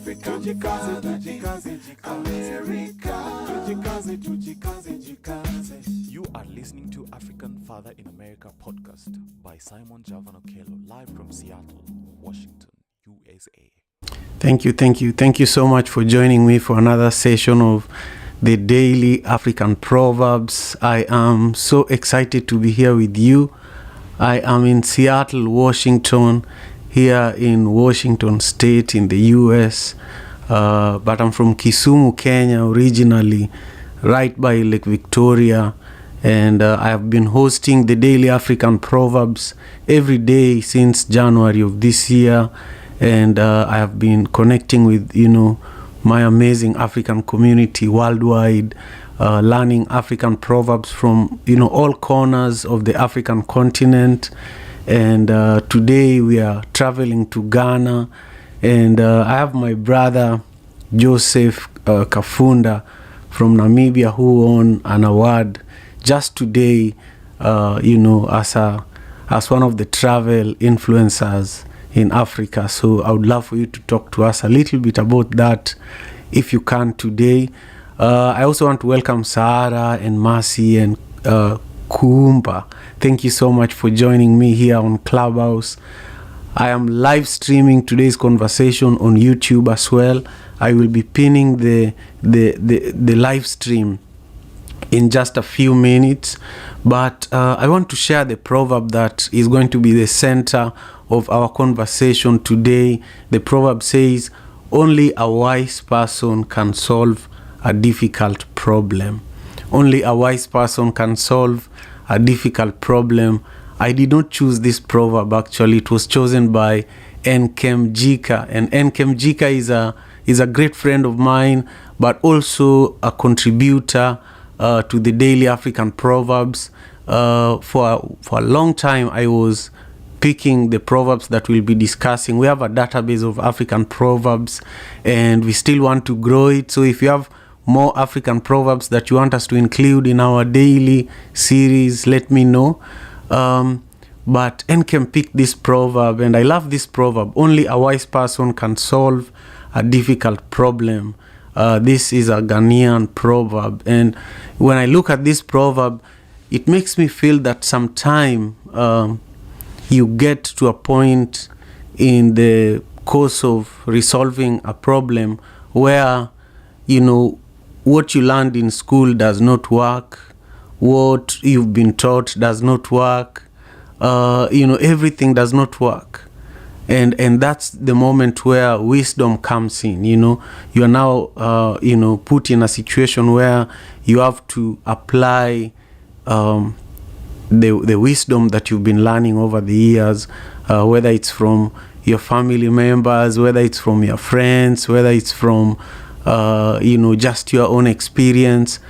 Africa, America. You are listening to African Father in America podcast by Simon Javanokelo, live from Seattle, Washington, USA. Thank you so much for joining me for another session of the Daily African Proverbs. I am so excited to be here with you. I am in Seattle, Washington, here in Washington State in the US, but I'm from Kisumu, Kenya originally, right by Lake Victoria, and I have been hosting the Daily African Proverbs every day since January of this year, and I have been connecting with, my amazing African community worldwide, learning African proverbs from, all corners of the African continent. And today we are traveling to Ghana, and I have my brother Joseph Kafunda from Namibia who won an award just today, as one of the travel influencers in Africa. So I would love for you to talk to us a little bit about that if you can today. I also want to welcome Sarah and Mercy and Kumba. Thank you so much for joining me here on Clubhouse. I am live streaming today's conversation on YouTube as well. I will be pinning the live stream in just a few minutes, but I want to share the proverb that is going to be the center of our conversation today. The proverb says, "Only a wise person can solve a difficult problem." Only a wise person can solve a difficult problem. I did not choose this proverb actually. It was chosen by Nkem Jika, and Nkem Jika is a great friend of mine, but also a contributor to the Daily African Proverbs. For a long time I was picking the proverbs that we'll be discussing. We have a database of African proverbs and we still want to grow it. So if you have more African proverbs that you want us to include in our daily series, let me know. But Nkem picked this proverb, and I love this proverb. Only a wise person can solve a difficult problem. This is a Ghanaian proverb, and when I look at this proverb, it makes me feel that sometime you get to a point in the course of resolving a problem where, what you learned in school does not work, what you've been taught does not work, everything does not work. And that's the moment where wisdom comes in. You are now, put in a situation where you have to apply the wisdom that you've been learning over the years, whether it's from your family members, whether it's from your friends, whether it's from just your own experience.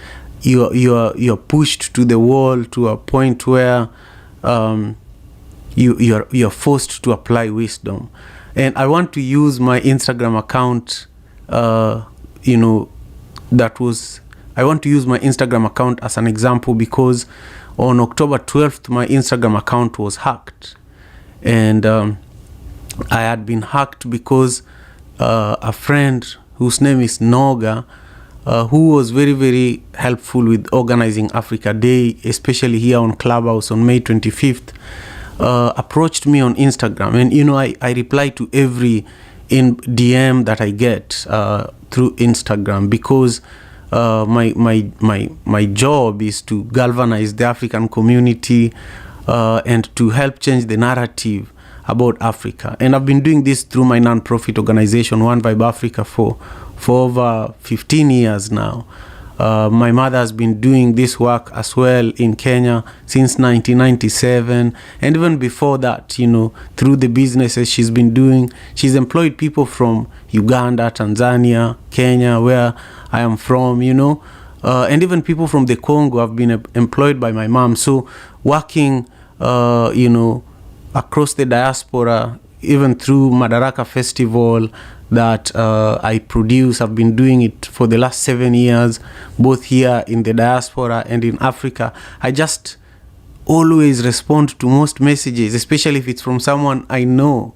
You're pushed to the wall to a point where you're forced to apply wisdom. And I want to use my Instagram account. I want to use my Instagram account as an example, because on October 12th, my Instagram account was hacked. And I had been hacked because a friend whose name is Noga, who was very, very helpful with organizing Africa Day, especially here on Clubhouse on May 25th, approached me on Instagram. And, I reply to every DM that I get through Instagram, because my job is to galvanize the African community and to help change the narrative about Africa. And I've been doing this through my non-profit organization, One Vibe Africa, for over 15 years now. My mother has been doing this work as well in Kenya since 1997. And even before that, through the businesses she's been doing, she's employed people from Uganda, Tanzania, Kenya, where I am from, and even people from the Congo have been employed by my mom. So working, across the diaspora, even through Madaraka Festival that I produce. I've been doing it for the last 7 years, both here in the diaspora and in Africa. I just always respond to most messages, especially if it's from someone I know.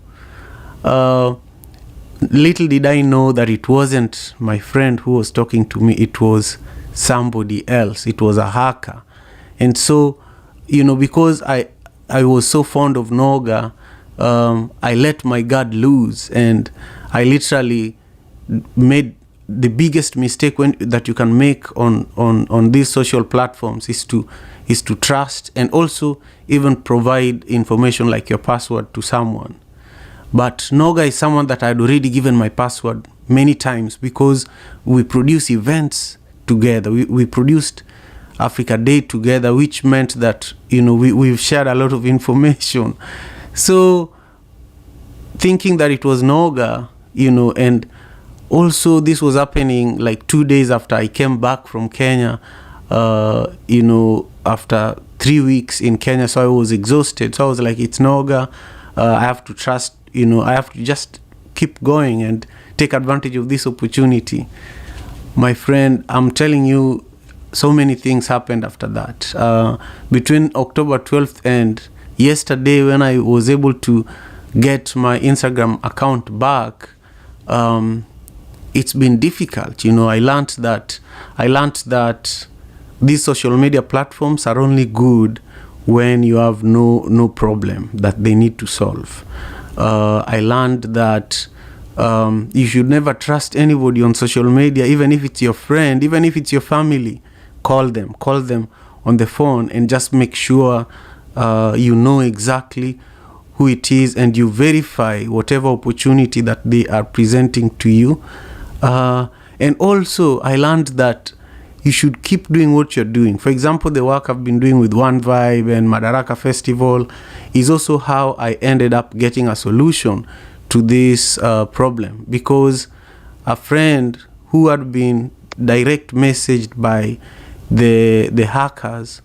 little did I know that it wasn't my friend who was talking to me, it was somebody else. It was a hacker. And so, because I was so fond of Noga, I let my guard loose, and I literally made the biggest mistake that you can make on these social platforms is to trust and also even provide information like your password to someone. But Noga is someone that I had already given my password many times because we produce events together. We produced Africa Day together, which meant that we've shared a lot of information. So thinking that it was Noga, and also this was happening like 2 days after I came back from Kenya, after 3 weeks in Kenya. So I was exhausted. So I was like, it's Noga. I have to trust, I have to just keep going and take advantage of this opportunity. My friend, I'm telling you, so many things happened after that. Between October 12th and yesterday, when I was able to get my Instagram account back, it's been difficult. I learned that these social media platforms are only good when you have no problem that they need to solve. I learned that you should never trust anybody on social media, even if it's your friend, even if it's your family. Call them on the phone and just make sure you know exactly who it is, and you verify whatever opportunity that they are presenting to you. And also I learned that you should keep doing what you're doing. For example, the work I've been doing with One Vibe and Madaraka Festival is also how I ended up getting a solution to this problem, because a friend who had been direct messaged by the hackers,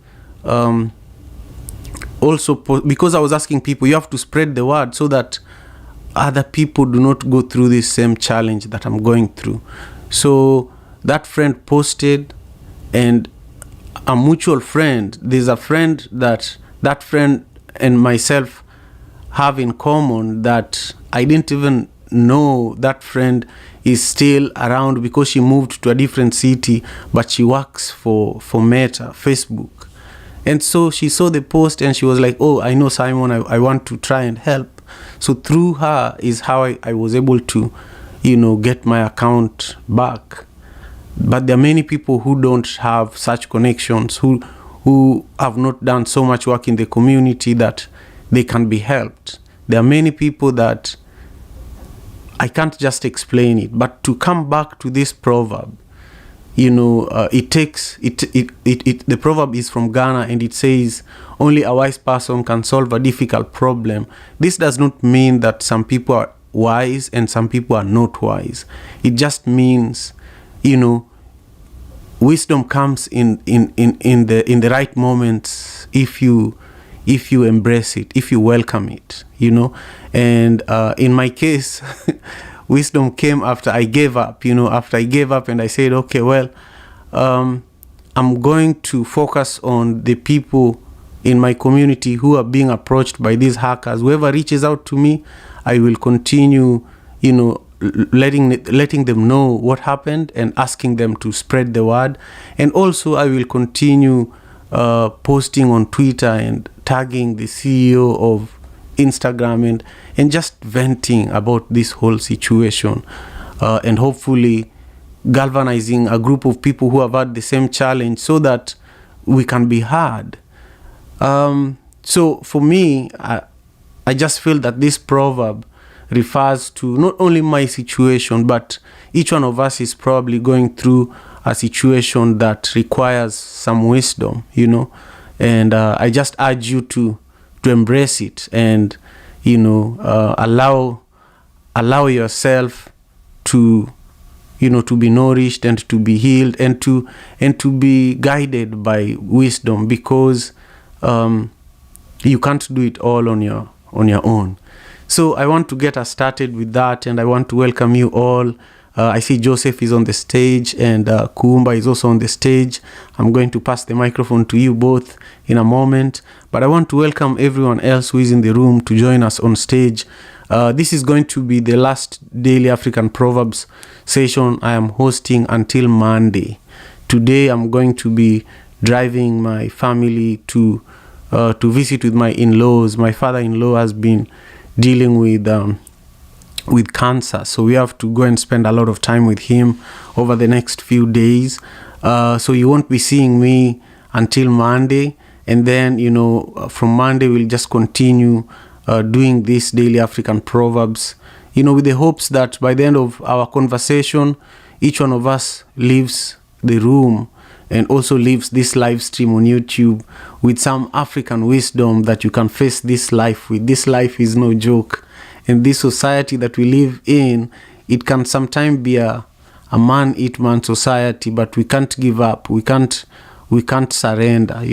also because I was asking people, you have to spread the word so that other people do not go through this same challenge that I'm going through. So that friend posted, and a mutual friend, there's a friend that friend and myself have in common that I didn't even know that friend is still around because she moved to a different city, but she works for Meta, Facebook. And so she saw the post and she was like, oh, I know Simon, I want to try and help. So through her is how I was able to, get my account back. But there are many people who don't have such connections, who have not done so much work in the community that they can be helped. There are many people that I can't just explain it, but to come back to this proverb, it takes the proverb is from Ghana, and it says only a wise person can solve a difficult problem. This does not mean that some people are wise and some people are not wise. It just means, wisdom comes in the right moments if you embrace it, if you welcome it, And in my case, wisdom came after I gave up, and I said, okay, well, I'm going to focus on the people in my community who are being approached by these hackers. Whoever reaches out to me, I will continue, letting them know what happened and asking them to spread the word. And also I will continue posting on Twitter and tagging the CEO of Instagram and just venting about this whole situation, and hopefully galvanizing a group of people who have had the same challenge so that we can be heard. So for me, I just feel that this proverb refers to not only my situation, but each one of us is probably going through a situation that requires some wisdom, and I just urge you to embrace it and allow yourself to be nourished and to be healed and to be guided by wisdom, because you can't do it all on your own. So I want to get us started with that, and I want to welcome you all. I see Joseph is on the stage, and Kuumba is also on the stage. I'm going to pass the microphone to you both in a moment, but I want to welcome everyone else who is in the room to join us on stage. This is going to be the last Daily African Proverbs session I am hosting until Monday. Today I'm going to be driving my family to visit with my in-laws. My father-in-law has been dealing with cancer, so we have to go and spend a lot of time with him over the next few days. So you won't be seeing me until Monday, and then from Monday we'll just continue doing this Daily African Proverbs, with the hopes that by the end of our conversation, each one of us leaves the room and also leaves this live stream on YouTube with some African wisdom that you can face this life with. This life is no joke. And this society that we live in, it can sometimes be a man-eat-man society, but we can't give up. We can't surrender,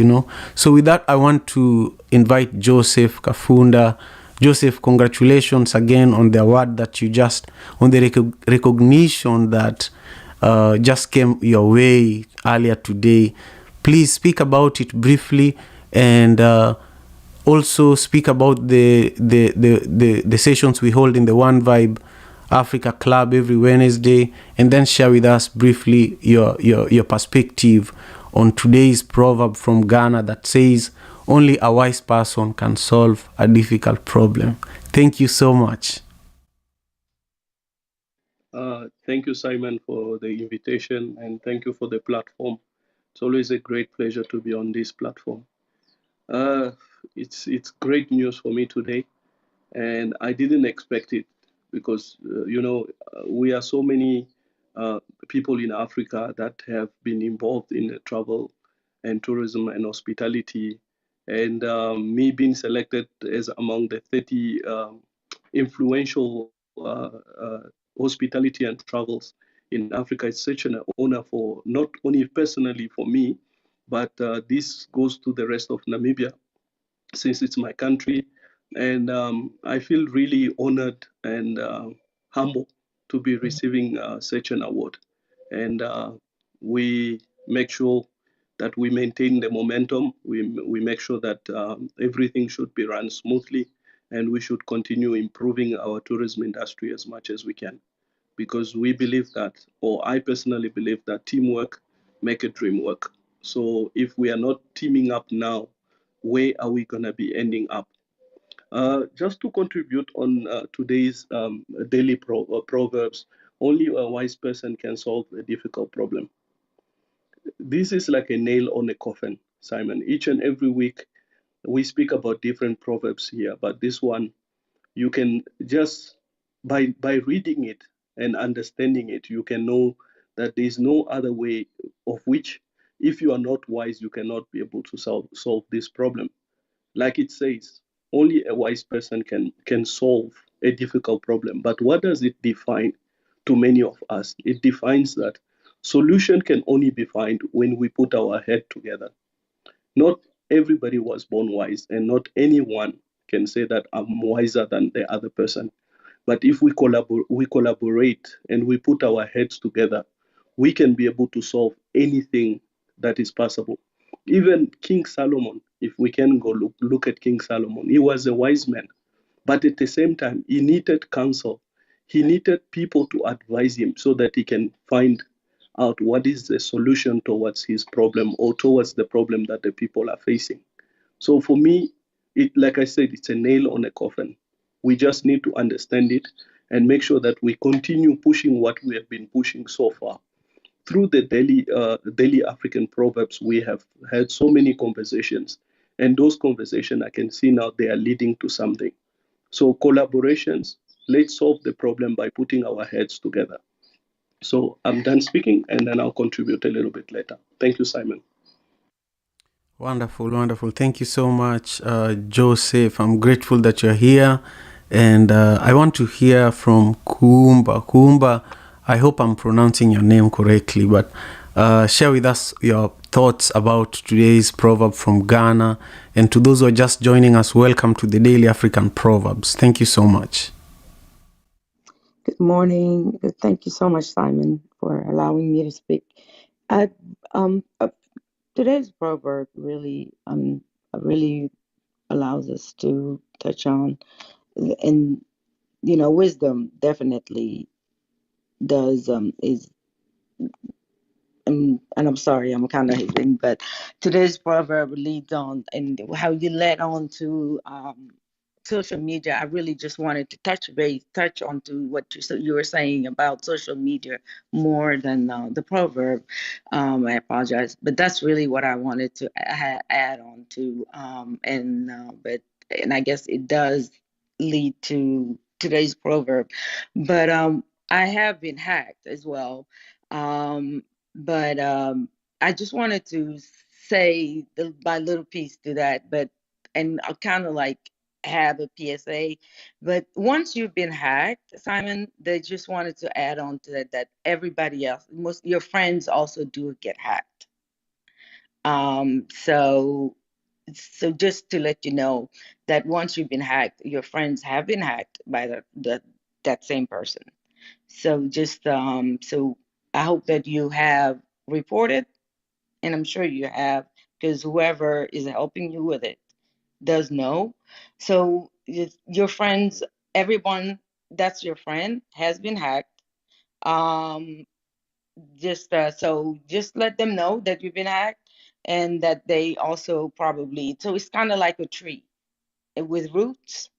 So with that, I want to invite Joseph Kafunda. Joseph, congratulations again on the award that you on the recognition that just came your way earlier today. Please speak about it briefly, and also speak about the sessions we hold in the One Vibe Africa Club every Wednesday, and then share with us briefly your perspective on today's proverb from Ghana that says, only a wise person can solve a difficult problem. Thank you so much. Thank you, Simon, for the invitation, and thank you for the platform. It's always a great pleasure to be on this platform. It's great news for me today, and I didn't expect it because we are so many people in Africa that have been involved in the travel and tourism and hospitality, and me being selected as among the 30 influential hospitality and travels in Africa is such an honor for not only personally for me, but this goes to the rest of Namibia since it's my country. And I feel really honored and humble to be receiving such an award. And we make sure that we maintain the momentum. We make sure that everything should be run smoothly, and we should continue improving our tourism industry as much as we can, because we believe that, or I personally believe that teamwork make a dream work. So if we are not teaming up now, where are we going to be ending up? Just to contribute on today's daily proverbs, only a wise person can solve a difficult problem. This is like a nail on a coffin, Simon. Each and every week, we speak about different proverbs here, but this one, you can just, by reading it and understanding it, you can know that there is no other way of which, if you are not wise, you cannot be able to solve this problem. Like it says, only a wise person can solve a difficult problem. But what does it define to many of us? It defines that solution can only be found when we put our head together. Not everybody was born wise, and not anyone can say that I'm wiser than the other person. But if we collaborate and we put our heads together, we can be able to solve anything that is possible. Even King Solomon, if we can go look at King Solomon, he was a wise man, but at the same time, he needed counsel. He needed people to advise him so that he can find out what is the solution towards his problem or towards the problem that the people are facing. So for me, like I said, it's a nail on a coffin. We just need to understand it and make sure that we continue pushing what we have been pushing so far. Through the daily African proverbs, we have had so many conversations, and those conversations I can see now they are leading to something. So collaborations, let's solve the problem by putting our heads together. So I'm done speaking, and then I'll contribute a little bit later. Thank you, Simon. Wonderful, wonderful. Thank you so much, Joseph. I'm grateful that you're here. And I want to hear from Kumba. Kumba, I hope I'm pronouncing your name correctly, but share with us your thoughts about today's proverb from Ghana. And to those who are just joining us, welcome to the Daily African Proverbs. Thank you so much. Good morning. Thank you so much, Simon, for allowing me to speak. Today's proverb really allows us to touch on and wisdom definitely does is and I'm sorry, I'm kind of hating, but today's proverb leads on, and how you led on to social media. I really just wanted to touch on to what you were saying about social media more than the proverb. I apologize, but that's really what I wanted to add on to. And I guess it does lead to today's proverb, but I have been hacked as well. Um, but I just wanted to say my little piece to that, and I'll kind of like have a PSA. But once you've been hacked, Simon, they just wanted to add on to that everybody else, most your friends also do get hacked. So just to let you know that once you've been hacked, your friends have been hacked by that same person. So so I hope that you have reported, and I'm sure you have, because whoever is helping you with it does know. So your friends, everyone that's your friend has been hacked. Um, just let them know that you've been hacked, and that they also probably, so it's kind of like a tree with roots.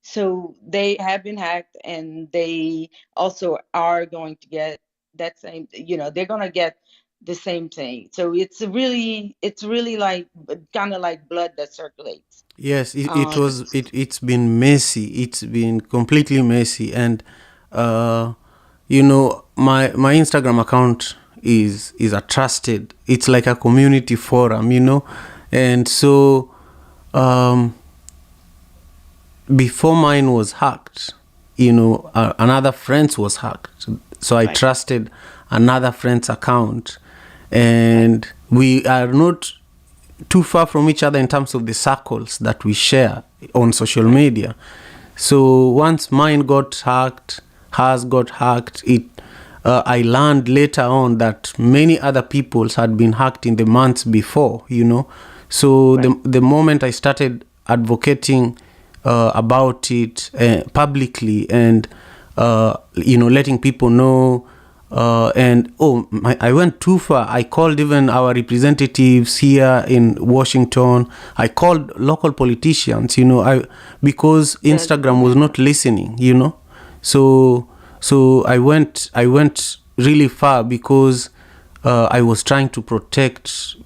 So they have been hacked, and they also are going to get that same, they're going to get the same thing. So it's really like kind of like blood that circulates. Yes, Um, it's been messy. It's been completely messy, and my Instagram account is a trusted. It's like a community forum, and so um, before mine was hacked, another friend's was hacked. So I right, trusted another friend's account, and we are not too far from each other in terms of the circles that we share on social right, media. So once mine got hacked, hers got hacked, I learned later on that many other people's had been hacked in the months before, So right, the moment I started advocating about it publicly, and letting people know, I went too far. I called even our representatives here in Washington. I called local politicians, because that's Instagram was good. not listening, so I went really far, because I was trying to protect,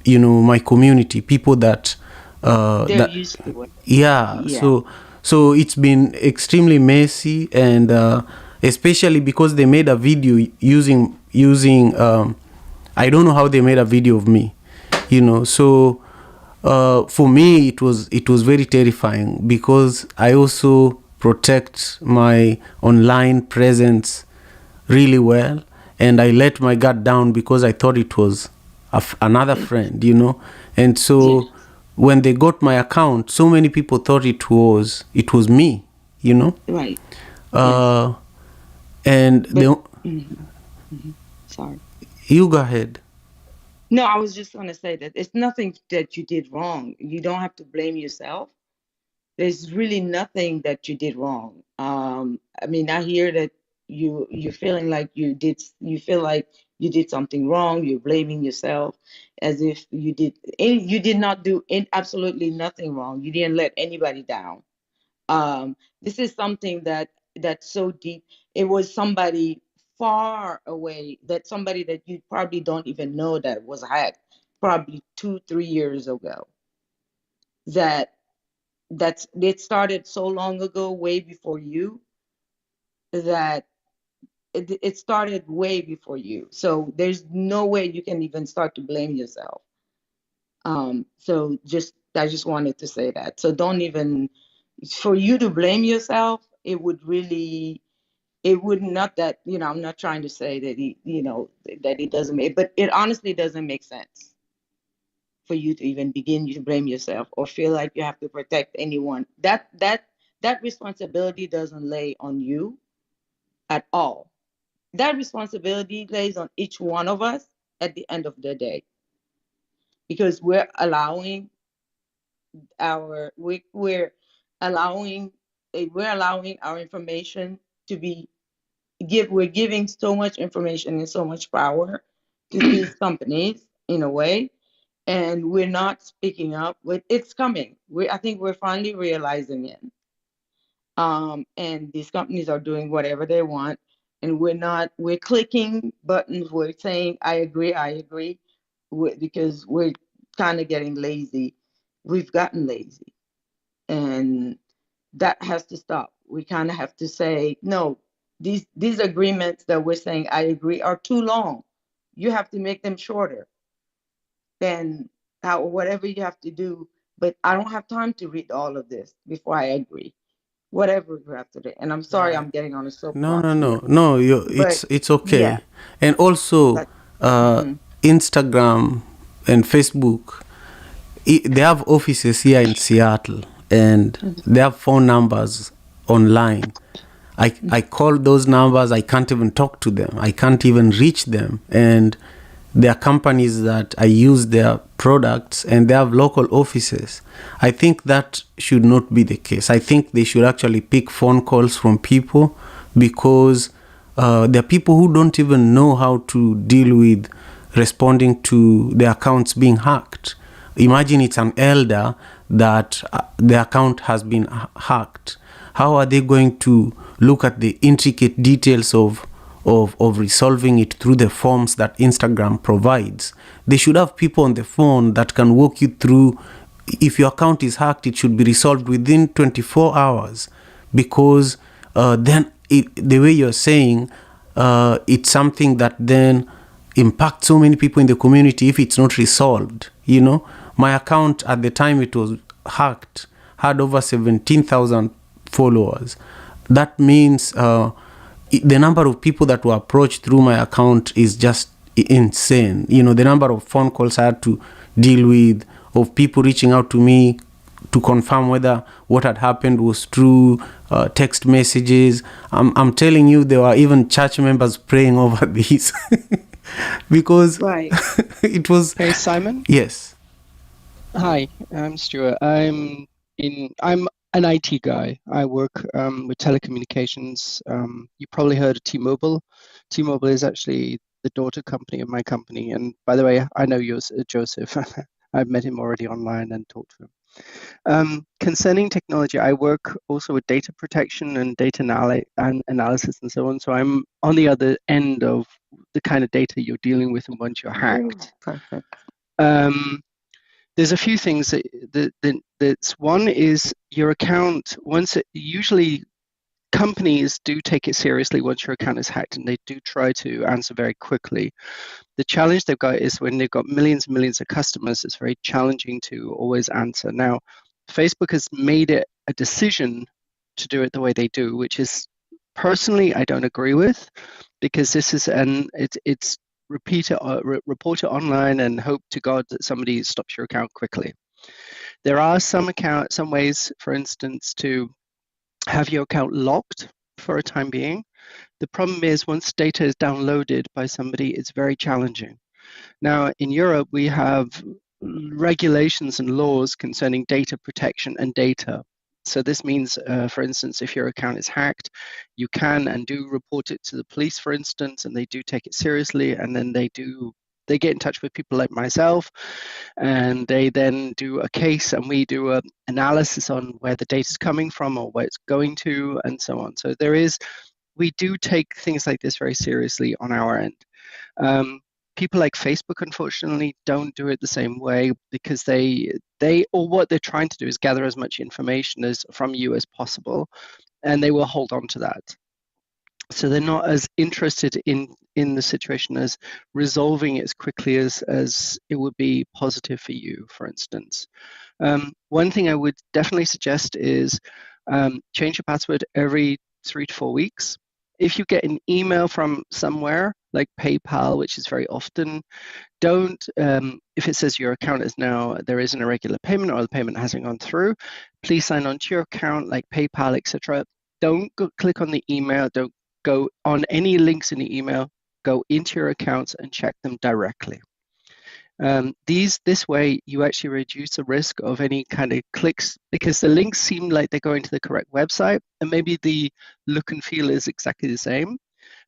my community, people that They're used to it. yeah. Yeah, So it's been extremely messy, and especially because they made a video using I don't know how they made a video of me, so for me it was very terrifying, because I also protect my online presence really well, and I let my guard down because I thought it was another friend, and yeah, so when they got my account, so many people thought it was me, you know. right, yes. Uh, and But the mhm, sorry. you go ahead. No, I was just going to say that it's nothing that you did wrong. You don't have to blame yourself. There's really nothing that you did wrong. I mean, I hear that you're feeling like you feel like you did something wrong. You're blaming yourself as if you did not do absolutely nothing wrong. You didn't let anybody down. This is something that's so deep. It was somebody far away, somebody that you probably don't even know that was hacked, probably 2 3 years ago. That it started so long ago, way before you, that it started way before you. So there's no way you can even start to blame yourself. So just I just wanted to say that. So don't even, for you to blame yourself, it would not, that, I'm not trying to say that that it doesn't make, but it honestly doesn't make sense for you to even begin to blame yourself or feel like you have to protect anyone. That responsibility doesn't lay on you at all. That responsibility lays on each one of us at the end of the day, because we're allowing we're allowing our information to be we're giving so much information and so much power to these companies in a way, and we're not speaking up. It's coming. I think we're finally realizing it. And these companies are doing whatever they want, and we're clicking buttons. We're saying, I agree, because we're kind of getting lazy. We've gotten lazy, and that has to stop. We kind of have to say, no, these agreements that we're saying, I agree, are too long. You have to make them shorter than whatever you have to do. But I don't have time to read all of this before I agree. Whatever you have to do. And I'm sorry Right. I'm getting on a No, soapbox no, here. no, no. But It's okay. yeah, And also, but mhm. Instagram and Facebook, they have offices here in Seattle, and they have phone numbers online. I call those numbers. I can't even talk to them. I can't even reach them. And there are companies that I use their products, and they have local offices. I think that should not be the case. I think they should actually pick phone calls from people, because there are people who don't even know how to deal with responding to their accounts being hacked. Imagine it's an elder that the account has been hacked. How are they going to look at the intricate details of resolving it through the forms that Instagram provides? They should have people on the phone that can walk you through. If your account is hacked, it should be resolved within 24 hours, because then the way you're saying, it's something that then impacts so many people in the community if it's not resolved. My account at the time it was hacked had over 17,000 followers. That means the number of people that were approached through my account is just insane. The number of phone calls I had to deal with, of people reaching out to me to confirm whether what had happened was true, text messages. I'm telling you, there were even church members praying over this because Right. it was. Hey, Simon. Yes. Hi, I'm Stuart. I'm an IT guy. I work with telecommunications. You probably heard of T-Mobile. T-Mobile is actually the daughter company of my company. And by the way, I know yours, Joseph. I've met him already online and talked to him. Concerning technology, I work also with data protection and data analysis and so on. So I'm on the other end of the kind of data you're dealing with once you're hacked. Perfect. There's a few things that's one is your account. Usually companies do take it seriously once your account is hacked, and they do try to answer very quickly. The challenge they've got is when they've got millions and millions of customers, it's very challenging to always answer. Now, Facebook has made it a decision to do it the way they do, which is personally I don't agree with, because this is it's report it online and hope to God that somebody stops your account quickly. There are some ways, for instance, to have your account locked for a time being. The problem is once data is downloaded by somebody, it's very challenging. Now, in Europe, we have regulations and laws concerning data protection and data. So this means, for instance, if your account is hacked, you can and do report it to the police, for instance, and they do take it seriously, and then they get in touch with people like myself, and they then do a case, and we do an analysis on where the data is coming from or where it's going to, and so on. So we do take things like this very seriously on our end. People like Facebook, unfortunately, don't do it the same way, because what they're trying to do is gather as much information from you as possible, and they will hold on to that. So they're not as interested in the situation as resolving it as quickly as it would be positive for you, for instance. One thing I would definitely suggest is change your password every 3 to 4 weeks. If you get an email from somewhere like PayPal, which is very often, if it says your account there is an irregular payment or the payment hasn't gone through, please sign on to your account like PayPal, etc. Don't click on the email. Don't go on any links in the email. Go into your accounts and check them directly. This way, you actually reduce the risk of any kind of clicks because the links seem like they're going to the correct website, and maybe the look and feel is exactly the same.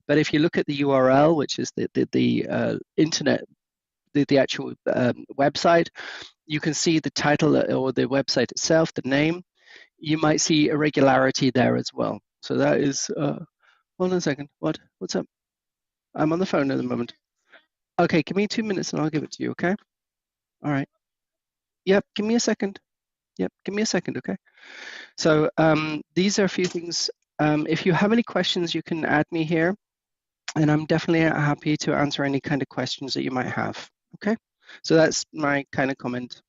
But if you look at the URL, which is the internet, the actual website, you can see the title or the website itself, the name. You might see irregularity there as well. So that is. Hold on a second. What's up? I'm on the phone at the moment. Okay, give me 2 minutes and I'll give it to you. Okay. All right. Yep. Give me a second. Yep. Give me a second. Okay. So these are a few things. If you have any questions, you can add me here, and I'm definitely happy to answer any kind of questions that you might have. Okay. So that's my kind of comment.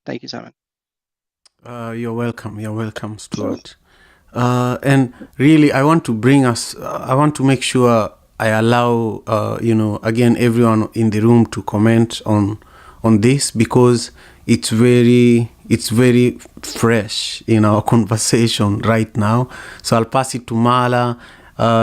Thank you, Simon. You're welcome. You're welcome, Stuart. And really, I want to bring us. I want to make sure I allow, again, everyone in the room to comment on this because it's very fresh in our conversation right now. So I'll pass it to Mala.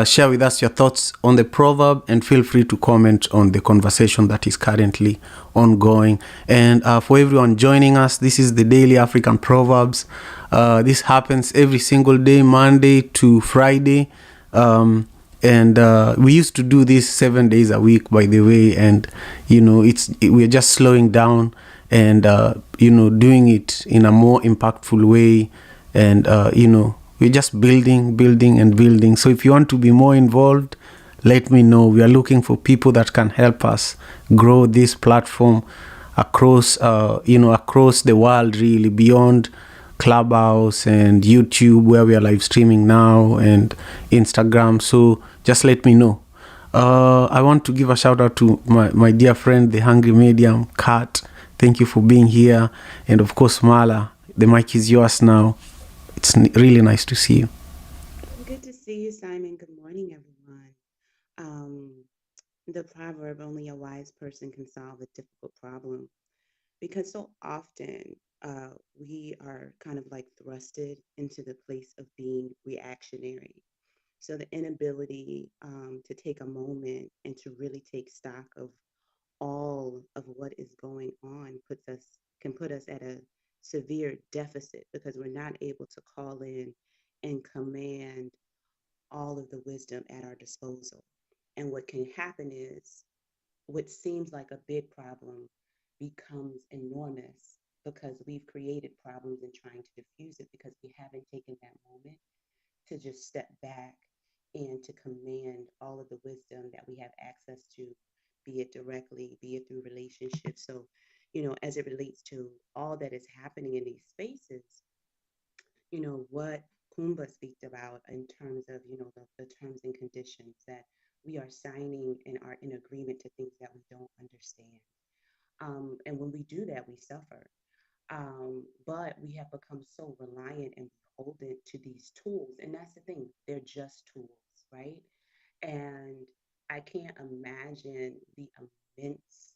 Share with us your thoughts on the proverb and feel free to comment on the conversation that is currently ongoing. And for everyone joining us, this is the Daily African Proverbs. This happens every single day, Monday to Friday. And we used to do this 7 days a week, by the way. And, we're just slowing down and, doing it in a more impactful way. And, we're just building. So if you want to be more involved, let me know. We are looking for people that can help us grow this platform across the world, really, beyond Clubhouse and YouTube, where we are live streaming now, and Instagram. So just let me know. I want to give a shout out to my dear friend, the Hungry Medium, Kat. Thank you for being here. And of course, Mala, the mic is yours now. It's really nice to see you. Good to see you, Simon. Good morning, everyone. The proverb, only a wise person can solve a difficult problem. Because so often we are kind of like thrusted into the place of being reactionary. So the inability to take a moment and to really take stock of all of what is going on can put us at a severe deficit because we're not able to call in and command all of the wisdom at our disposal. And what can happen is what seems like a big problem becomes enormous because we've created problems in trying to diffuse it because we haven't taken that moment to just step back and to command all of the wisdom that we have access to, be it directly, be it through relationships. So, as it relates to all that is happening in these spaces, what Kumba speaks about in terms of, the terms and conditions that we are signing and are in agreement to things that we don't understand. And when we do that, we suffer. But we have become so reliant and beholden to these tools. And that's the thing, they're just tools, right? And I can't imagine the immense,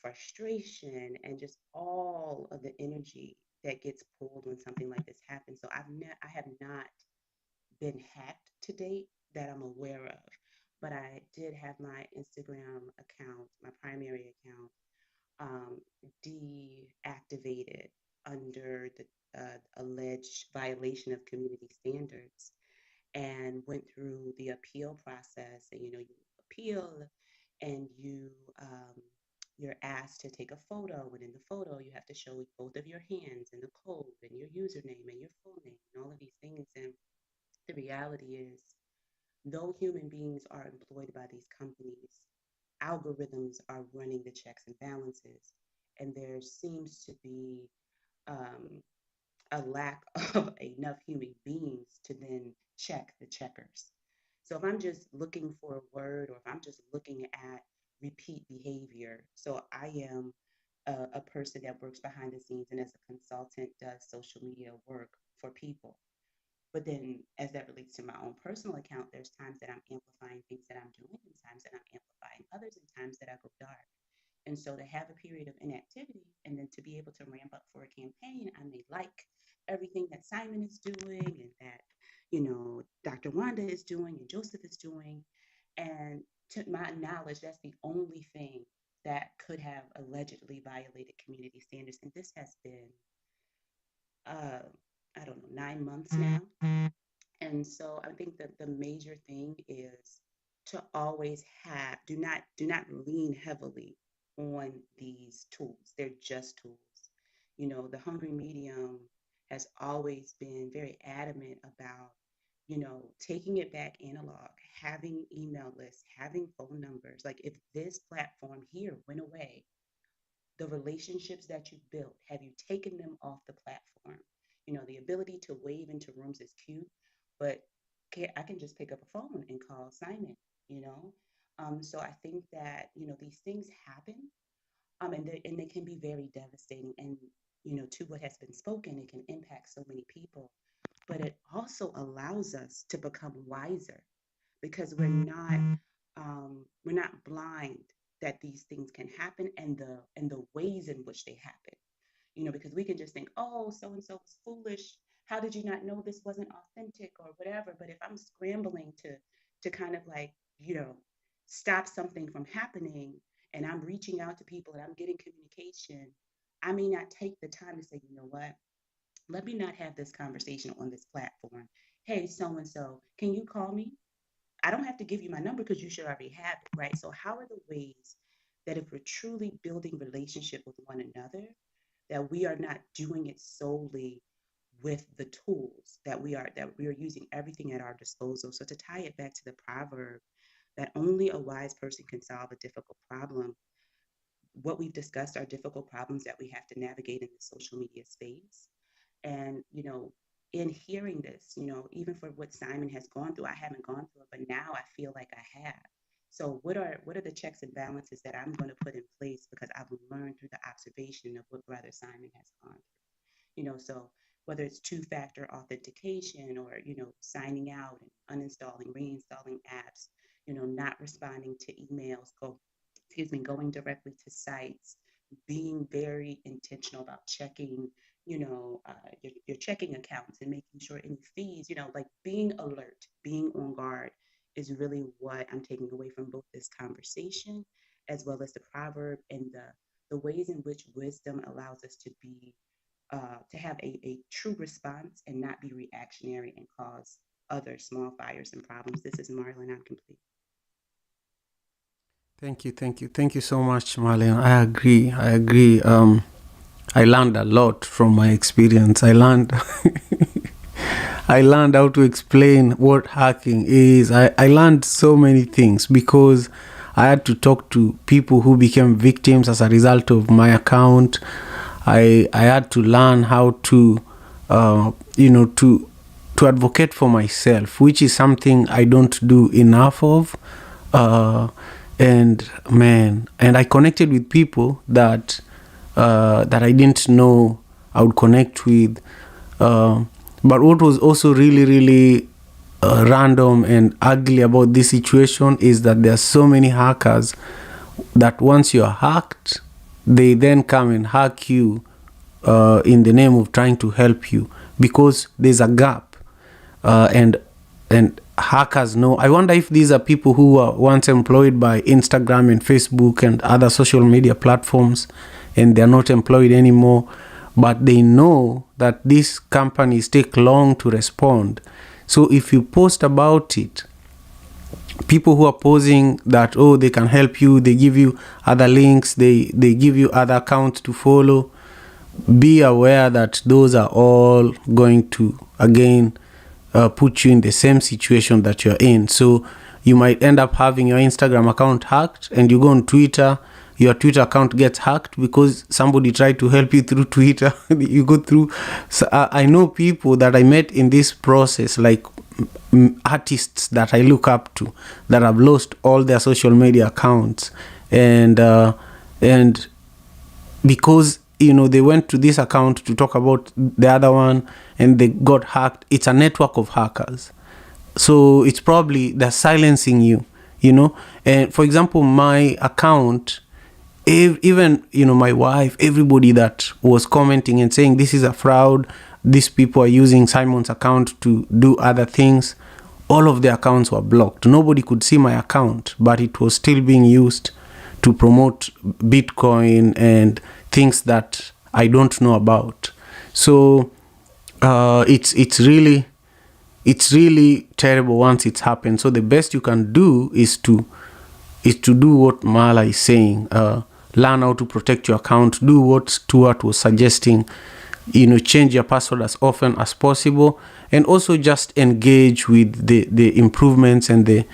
frustration and just all of the energy that gets pulled when something like this happens. So I have not been hacked to date that I'm aware of, but I did have my Instagram account, my primary account, deactivated under the alleged violation of community standards and went through the appeal process. And you appeal and you're asked to take a photo, and in the photo you have to show both of your hands and the code and your username and your full name and all of these things. And the reality is, though human beings are employed by these companies, algorithms are running the checks and balances, and there seems to be um, a lack of enough human beings to then check the checkers. So if I'm just looking for a word, or if I'm just looking at repeat behavior, so I am a person that works behind the scenes and as a consultant does social media work for people. But then, as that relates to my own personal account, there's times that I'm amplifying things that I'm doing, and times that I'm amplifying others, and times that I go dark. And so, to have a period of inactivity and then to be able to ramp up for a campaign, I may like everything that Simon is doing and that, Dr. Wanda is doing and Joseph is doing. And to my knowledge, that's the only thing that could have allegedly violated community standards. And this has been, I don't know, 9 months now. And so I think that the major thing is to always do not lean heavily on these tools. They're just tools. The hungry medium has always been very adamant about, taking it back analog, having email lists, having phone numbers. Like if this platform here went away, the relationships that you built, have you taken them off the platform? The ability to wave into rooms is cute, but I can just pick up a phone and call Simon, you know? So I think that, these things happen, and they can be very devastating. And, to what has been spoken, it can impact so many people, but it also allows us to become wiser because we're not blind that these things can happen and the ways in which they happen. Because we can just think, oh, so and so was foolish. How did you not know this wasn't authentic or whatever? But if I'm scrambling to kind of like, stop something from happening, and I'm reaching out to people and I'm getting communication, I may not take the time to say, you know what? Let me not have this conversation on this platform. Hey, so and so, can you call me? I don't have to give you my number because you should already have it, right? So how are the ways that if we're truly building relationship with one another, that we are not doing it solely with the tools that we are using everything at our disposal? So to tie it back to the proverb that only a wise person can solve a difficult problem, what we've discussed are difficult problems that we have to navigate in the social media space. And, in hearing this, even for what Simon has gone through, I haven't gone through it, but now I feel like I have. So what are the checks and balances that I'm going to put in place because I've learned through the observation of what Brother Simon has gone through? So whether it's two-factor authentication or, signing out and uninstalling, reinstalling apps, not responding to emails, going directly to sites, being very intentional about checking, your checking accounts and making sure any fees, like being alert, being on guard is really what I'm taking away from both this conversation as well as the proverb and the ways in which wisdom allows us to have a true response and not be reactionary and cause other small fires and problems. This is Marlon. I'm complete. Thank you so much, Marlene. I agree. I learned a lot from my experience. I learned how to explain what hacking is. I learned so many things because I had to talk to people who became victims as a result of my account. I had to learn how to to advocate for myself, which is something I don't do enough of. And I connected with people that I didn't know I would connect with. But what was also really, really random and ugly about this situation is that there are so many hackers that once you're hacked, they then come and hack you in the name of trying to help you because there's a gap. And hackers know. I wonder if these are people who were once employed by Instagram and Facebook and other social media platforms, and they're not employed anymore, but they know that these companies take long to respond. So if you post about it, people who are posing that, oh, they can help you, they give you other links, they give you other accounts to follow, be aware that those are all going to, again, put you in the same situation that you're in. So you might end up having your Instagram account hacked, and you go on Twitter, your Twitter account gets hacked because somebody tried to help you through Twitter. You go through. So I know people that I met in this process, like artists that I look up to, that have lost all their social media accounts, and because they went to this account to talk about the other one and they got hacked. It's a network of hackers. So it's probably they're silencing you, And for example, my account, even, my wife, everybody that was commenting and saying this is a fraud, these people are using Simon's account to do other things, all of the accounts were blocked. Nobody could see my account, but it was still being used promote Bitcoin and things that I don't know about. So it's really terrible once it's happened. So the best you can do is to do what Mala is saying. Learn how to protect your account. Do what Stuart was suggesting. Change your password as often as possible, and also just engage with the improvements and the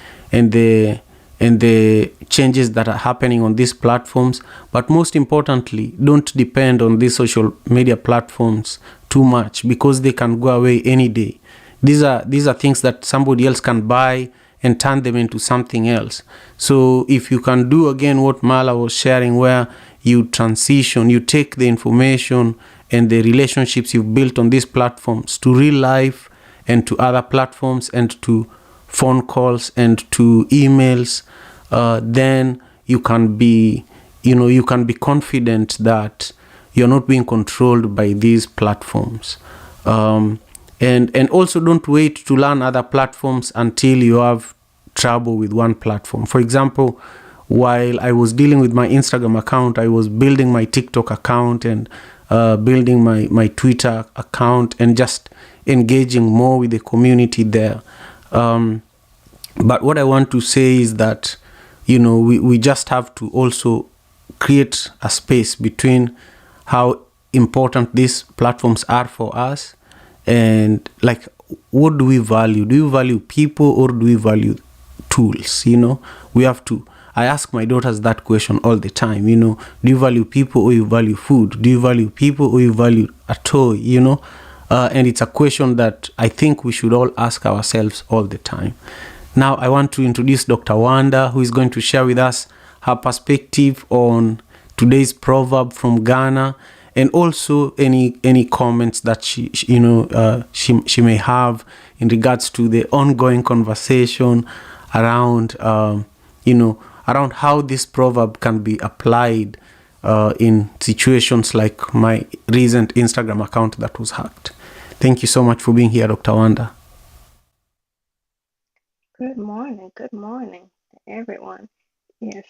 changes that are happening on these platforms. But most importantly, don't depend on these social media platforms too much, because they can go away any day. These are things that somebody else can buy and turn them into something else. So if you can do again what Mala was sharing, where you transition, you take the information and the relationships you've built on these platforms to real life and to other platforms and to phone calls and to emails, then you can be confident that you're not being controlled by these platforms. And also don't wait to learn other platforms until you have trouble with one platform. For example, while I was dealing with my Instagram account, I was building my TikTok account and building my Twitter account and just engaging more with the community there. But what I want to say is that, we just have to also create a space between how important these platforms are for us and like, what do we value? Do you value people or do we value tools? We have to. I ask my daughters that question all the time. Do you value people or you value food? Do you value people or you value a toy? And it's a question that I think we should all ask ourselves all the time. Now I want to introduce Dr. Wanda, who is going to share with us her perspective on today's proverb from Ghana, and also any comments that she may have in regards to the ongoing conversation around around how this proverb can be applied in situations like my recent Instagram account that was hacked. Thank you so much for being here, Dr. Wanda. Good morning to everyone. Yes,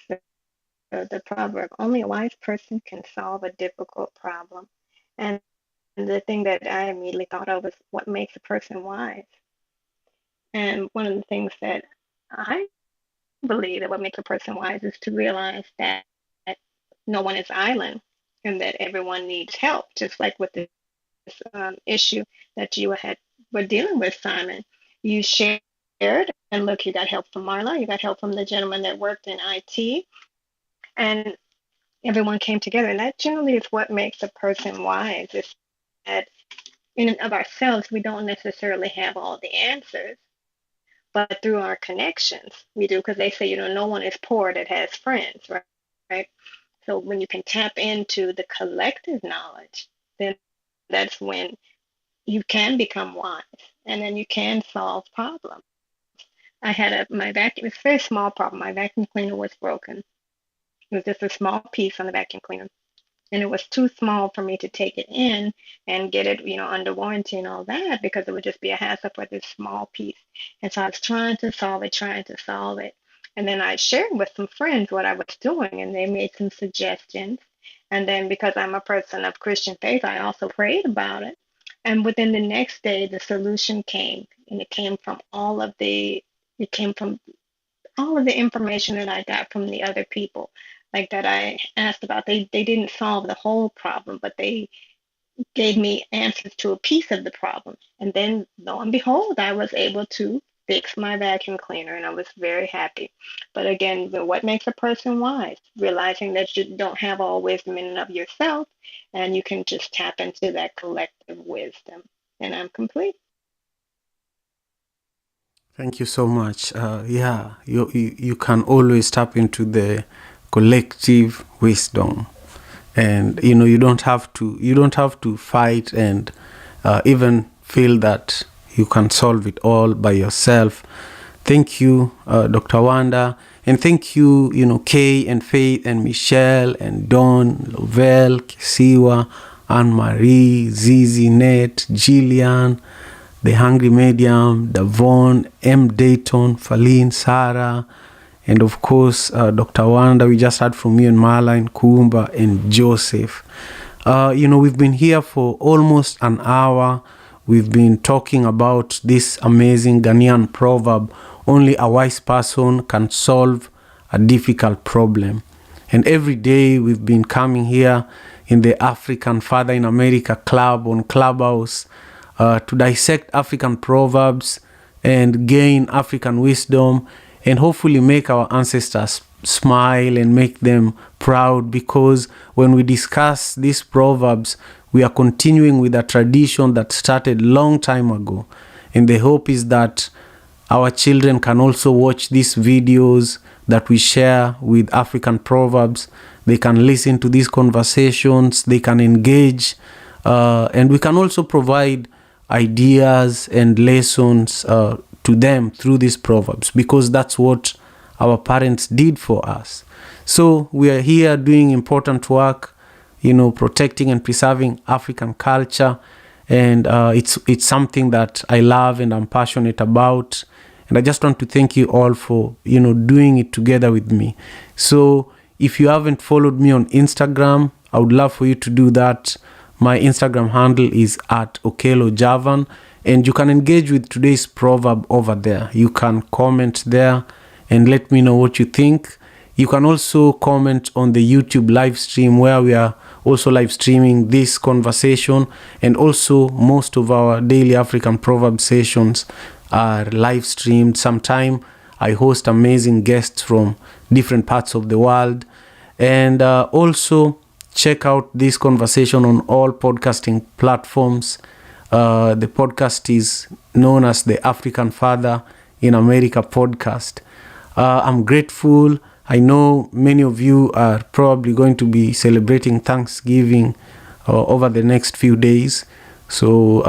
the proverb, only a wise person can solve a difficult problem. And the thing that I immediately thought of is what makes a person wise. And one of the things that I believe that what makes a person wise is to realize that no one is island and that everyone needs help, just like with this issue that you were dealing with, Simon. You shared, and look, you got help from Marla, you got help from the gentleman that worked in IT, and everyone came together. And that generally is what makes a person wise, is that in and of ourselves, we don't necessarily have all the answers, but through our connections, we do, because they say, no one is poor that has friends, right? So when you can tap into the collective knowledge, then that's when you can become wise, and then you can solve problems. I had my vacuum, it's a very small problem. My vacuum cleaner was broken. It was just a small piece on the vacuum cleaner. And it was too small for me to take it in and get it, under warranty and all that, because it would just be a hassle for this small piece. And so I was trying to solve it. And then I shared with some friends what I was doing, and they made some suggestions. And then because I'm a person of Christian faith, I also prayed about it. And within the next day, the solution came, and it came from all of the information that I got from the other people, like that I asked about. They didn't solve the whole problem, but they gave me answers to a piece of the problem. And then, lo and behold, I was able to fix my vacuum cleaner, and I was very happy. But again, what makes a person wise? Realizing that you don't have all wisdom in and of yourself, and you can just tap into that collective wisdom. And I'm complete. Thank you so much. You can always tap into the collective wisdom, and you don't have to fight and even feel that you can solve it all by yourself. Thank you, Dr. Wanda, and thank you, Kay and Faith and Michelle and Dawn, Lovell, Kisiwa, Anne-Marie, Zizi, Nate, Jillian, The Hungry Medium, Davon, M. Dayton, Faline, Sarah, And of course, Dr. Wanda, we just heard from you and Marlene, Kumba, and Joseph. We've been here for almost an hour. We've been talking about this amazing Ghanaian proverb, only a wise person can solve a difficult problem. And every day we've been coming here in the African Father in America Club on Clubhouse to dissect African proverbs and gain African wisdom and hopefully make our ancestors smile and make them proud, because when we discuss these proverbs, we are continuing with a tradition that started long time ago. And the hope is that our children can also watch these videos that we share with African proverbs. They can listen to these conversations, they can engage, and we can also provide ideas and lessons to them through these proverbs, because that's what our parents did for us. So we are here doing important work, protecting and preserving African culture, and it's something that I love and I'm passionate about. And I just want to thank you all for doing it together with me. So if you haven't followed me on Instagram, I would love for you to do that. My Instagram handle is @OkelloJavan, and you can engage with today's proverb over there. You can comment there and let me know what you think. You can also comment on the YouTube live stream, where we are also live streaming this conversation, and also most of our daily African proverb sessions are live streamed. Sometime I host amazing guests from different parts of the world. And also check out this conversation on all podcasting platforms. The podcast is known as the African Father in America podcast. I'm grateful. I know many of you are probably going to be celebrating Thanksgiving over the next few days. So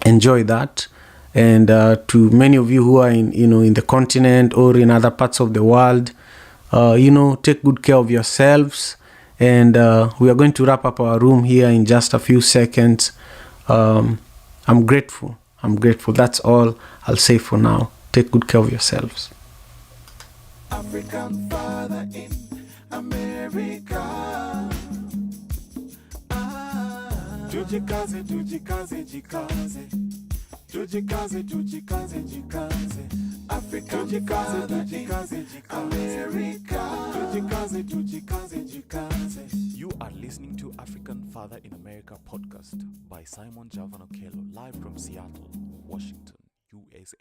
enjoy that. And to many of you who are in the continent or in other parts of the world, take good care of yourselves. And we are going to wrap up our room here in just a few seconds. I'm grateful. That's all I'll say for now. Take good care of yourselves. African Father in America. Tujikaze, tujikaze, jikaze. Tujikaze, tujikaze, jikaze. African Father, tujikaze, America. Tujikaze, tujikaze, jikaze. You are listening to African Father in America podcast by Simon Javan Okello, live from Seattle, Washington, USA.